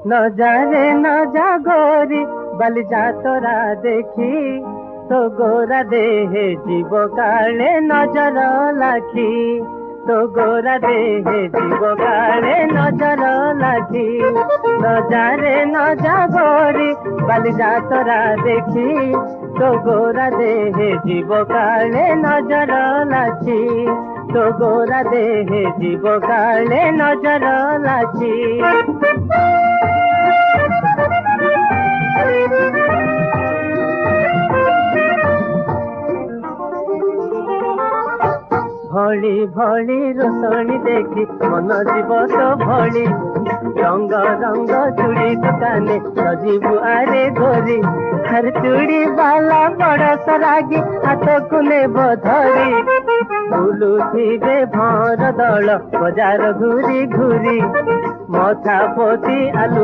न जा रे न जा गोरी बाली जा तोरा देखी तो गोरा देहे जीव काले नजर लाखी तो गोरा देहे जीव काले नजर लाखी न जा रे न जा गोरी बाली जा तोरा देखी तो गोरा देहे जीव काले नजर लाखी तो गोरा देहे जीव काले नजर लाखी भली भली रोशनी देखी मन जीव तो भली रंग रंग चूड़ी दुकाने सजीबु आरे गोरी हर चूड़ी बाला बड़ सरागी हाथ को नेब धरी बुलुथिबे भर दल बजार घूरी घूरी मथा पोती आलू